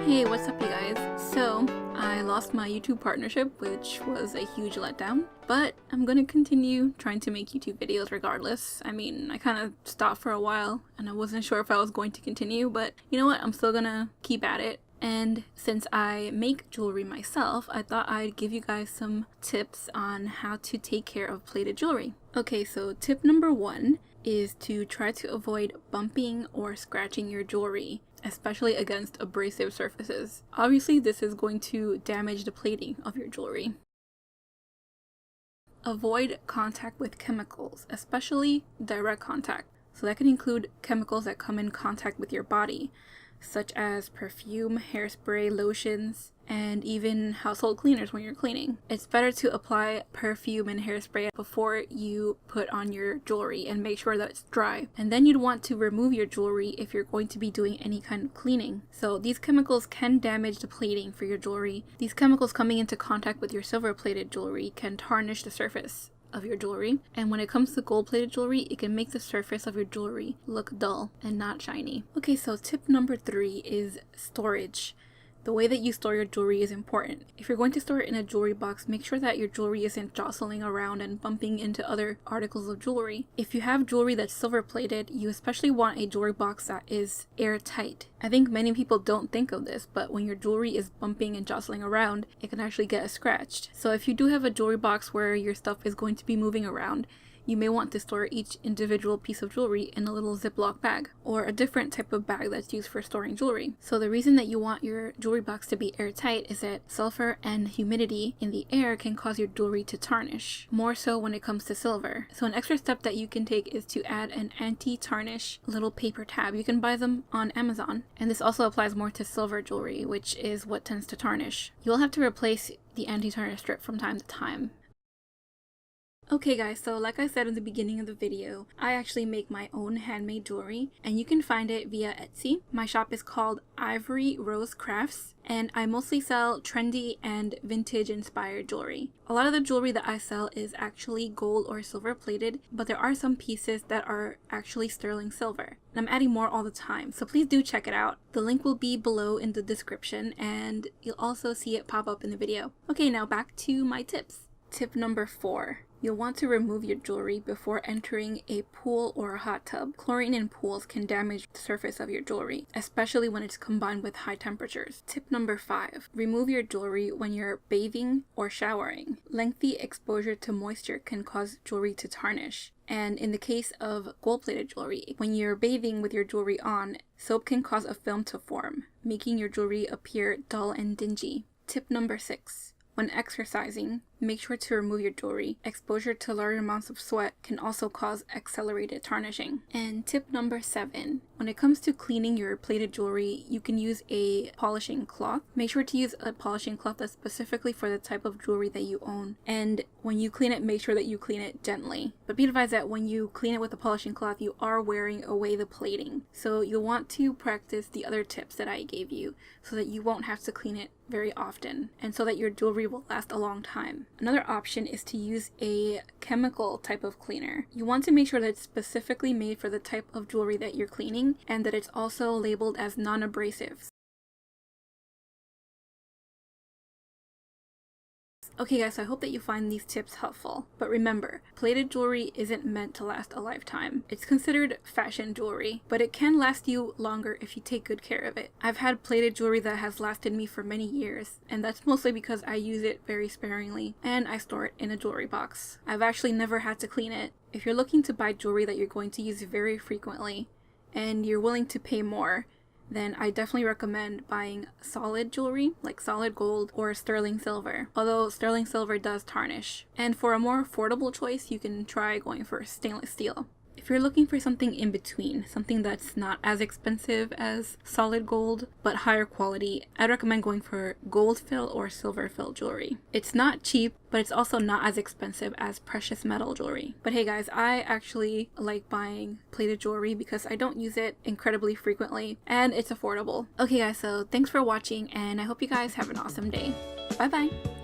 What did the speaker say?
Hey, what's up you guys? So, I lost my YouTube partnership, which was a huge letdown, but I'm gonna continue trying to make YouTube videos regardless. I mean, I kind of stopped for a while and I wasn't sure if I was going to continue, but you know what? I'm still gonna keep at it. And since I make jewelry myself, I thought I'd give you guys some tips on how to take care of plated jewelry. Okay, so tip number 1 is to try to avoid bumping or scratching your jewelry, especially against abrasive surfaces. Obviously, this is going to damage the plating of your jewelry. Avoid contact with chemicals, especially direct contact. So that can include chemicals that come in contact with your body, such as perfume, hairspray, lotions, and even household cleaners when you're cleaning. It's better to apply perfume and hairspray before you put on your jewelry and make sure that it's dry. And then you'd want to remove your jewelry if you're going to be doing any kind of cleaning. So these chemicals can damage the plating for your jewelry. These chemicals coming into contact with your silver plated jewelry can tarnish the surface of your jewelry, and when it comes to gold plated jewelry, it can make the surface of your jewelry look dull and not shiny. Okay, so tip number 3 is storage. The way that you store your jewelry is important. If you're going to store it in a jewelry box, make sure that your jewelry isn't jostling around and bumping into other articles of jewelry. If you have jewelry that's silver plated, you especially want a jewelry box that is airtight. I think many people don't think of this, but when your jewelry is bumping and jostling around, it can actually get scratched. So if you do have a jewelry box where your stuff is going to be moving around, you may want to store each individual piece of jewelry in a little Ziploc bag, or a different type of bag that's used for storing jewelry. So the reason that you want your jewelry box to be airtight is that sulfur and humidity in the air can cause your jewelry to tarnish, more so when it comes to silver. So an extra step that you can take is to add an anti-tarnish little paper tab. You can buy them on Amazon, and this also applies more to silver jewelry, which is what tends to tarnish. You'll have to replace the anti-tarnish strip from time to time. Okay guys, so like I said in the beginning of the video, I actually make my own handmade jewelry, and you can find it via Etsy. My shop is called Ivory Rose Crafts, and I mostly sell trendy and vintage inspired jewelry. A lot of the jewelry that I sell is actually gold or silver plated, but there are some pieces that are actually sterling silver. And I'm adding more all the time, so please do check it out. The link will be below in the description, and you'll also see it pop up in the video. Okay, now back to my tips. Tip number 4. You'll want to remove your jewelry before entering a pool or a hot tub. Chlorine in pools can damage the surface of your jewelry, especially when it's combined with high temperatures. Tip number 5. Remove your jewelry when you're bathing or showering. Lengthy exposure to moisture can cause jewelry to tarnish. And in the case of gold-plated jewelry, when you're bathing with your jewelry on, soap can cause a film to form, making your jewelry appear dull and dingy. Tip number 6. When exercising, make sure to remove your jewelry. Exposure to large amounts of sweat can also cause accelerated tarnishing. And tip number 7. When it comes to cleaning your plated jewelry, you can use a polishing cloth. Make sure to use a polishing cloth that's specifically for the type of jewelry that you own. And when you clean it, make sure that you clean it gently. But be advised that when you clean it with a polishing cloth, you are wearing away the plating. So you'll want to practice the other tips that I gave you so that you won't have to clean it very often, and so that your jewelry will last a long time. Another option is to use a chemical type of cleaner. You want to make sure that it's specifically made for the type of jewelry that you're cleaning, and that it's also labeled as non-abrasive. Okay guys, so I hope that you find these tips helpful. But remember, plated jewelry isn't meant to last a lifetime. It's considered fashion jewelry, but it can last you longer if you take good care of it. I've had plated jewelry that has lasted me for many years, and that's mostly because I use it very sparingly, and I store it in a jewelry box. I've actually never had to clean it. If you're looking to buy jewelry that you're going to use very frequently, and you're willing to pay more, then I definitely recommend buying solid jewelry, like solid gold or sterling silver, although sterling silver does tarnish. And for a more affordable choice, you can try going for stainless steel. If you're looking for something in between, something that's not as expensive as solid gold, but higher quality, I'd recommend going for gold fill or silver fill jewelry. It's not cheap, but it's also not as expensive as precious metal jewelry. But hey guys, I actually like buying plated jewelry because I don't use it incredibly frequently, and it's affordable. Okay guys, so thanks for watching, and I hope you guys have an awesome day. Bye bye!